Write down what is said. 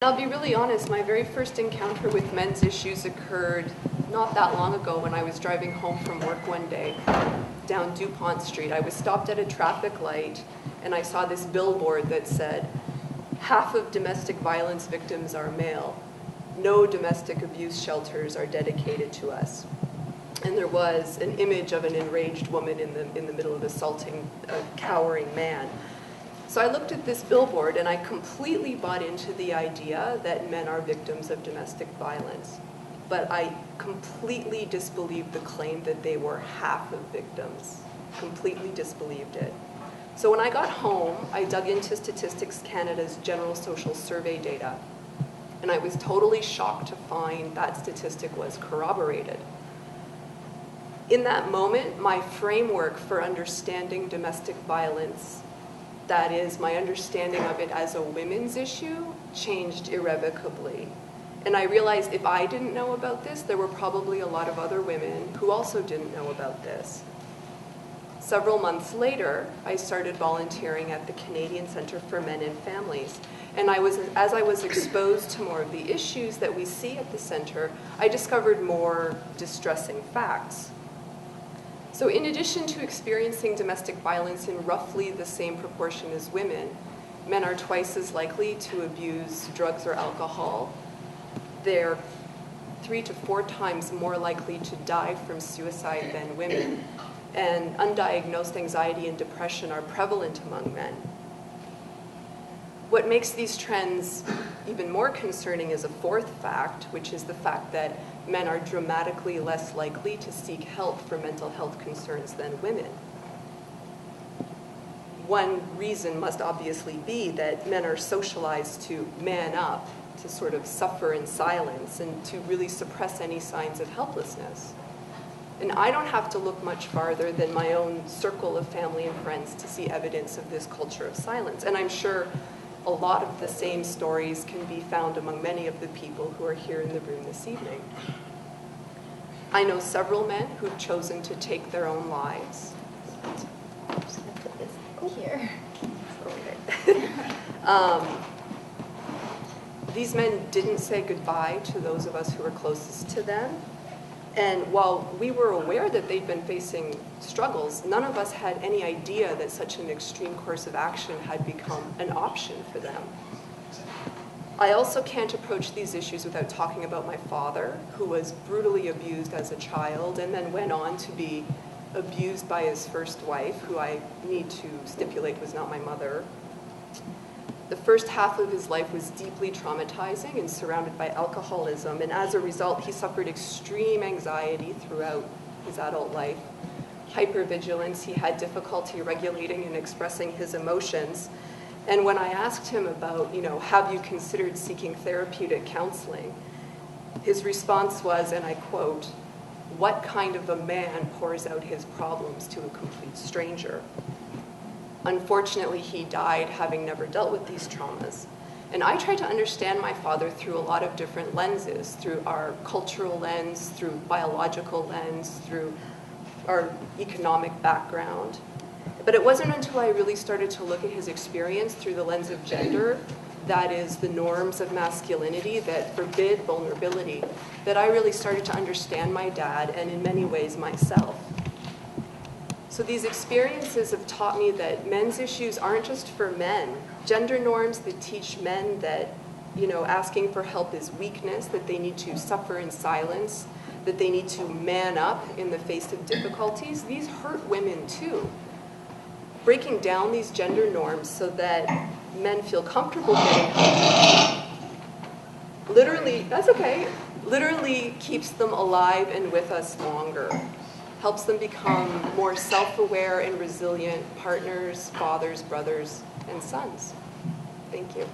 I'll be really honest, my very first encounter with men's issues occurred not that long ago when I was driving home from work one day down DuPont Street. I was stopped at a traffic light and I saw this billboard that said, "Half of domestic violence victims are male. No domestic abuse shelters are dedicated to us." And there was an image of an enraged woman in the middle of assaulting a cowering man. So I looked at this billboard and I completely bought into the idea that men are victims of domestic violence. But I completely disbelieved the claim that they were half of victims. Completely disbelieved it. So when I got home, I dug into Statistics Canada's General Social Survey data. And I was totally shocked to find that statistic was corroborated. In that moment, my framework for understanding domestic violence, that is, my understanding of it as a women's issue, changed irrevocably. And I realized if I didn't know about this, there were probably a lot of other women who also didn't know about this. Several months later, I started volunteering at the Canadian Centre for Men and Families. And as I was exposed to more of the issues that we see at the center, I discovered more distressing facts. So in addition to experiencing domestic violence in roughly the same proportion as women, men are twice as likely to abuse drugs or alcohol. They're 3 to 4 times more likely to die from suicide than women. And undiagnosed anxiety and depression are prevalent among men. What makes these trends even more concerning is a fourth fact, which is the fact that men are dramatically less likely to seek help for mental health concerns than women. One reason must obviously be that men are socialized to man up, to sort of suffer in silence, and to really suppress any signs of helplessness. And I don't have to look much farther than my own circle of family and friends to see evidence of this culture of silence. And I'm sure a lot of the same stories can be found among many of the people who are here in the room this evening. I know several men who've chosen to take their own lives. I'm just going to put this here. These men didn't say goodbye to those of us who were closest to them. And while we were aware that they'd been facing struggles, none of us had any idea that such an extreme course of action had become an option for them. I also can't approach these issues without talking about my father, who was brutally abused as a child and then went on to be abused by his first wife, who I need to stipulate was not my mother. The first half of his life was deeply traumatizing and surrounded by alcoholism, and as a result, he suffered extreme anxiety throughout his adult life. Hypervigilance, he had difficulty regulating and expressing his emotions. And when I asked him about, have you considered seeking therapeutic counseling? His response was, and I quote, "What kind of a man pours out his problems to a complete stranger?" Unfortunately, he died having never dealt with these traumas. And I tried to understand my father through a lot of different lenses, through our cultural lens, through biological lens, through our economic background. But it wasn't until I really started to look at his experience through the lens of gender, that is, the norms of masculinity that forbid vulnerability, that I really started to understand my dad and in many ways myself. So these experiences have taught me that men's issues aren't just for men. Gender norms that teach men that, asking for help is weakness, that they need to suffer in silence, that they need to man up in the face of difficulties, these hurt women too. Breaking down these gender norms so that men feel comfortable getting help, literally keeps them alive and with us longer. Helps them become more self-aware and resilient partners, fathers, brothers, and sons. Thank you.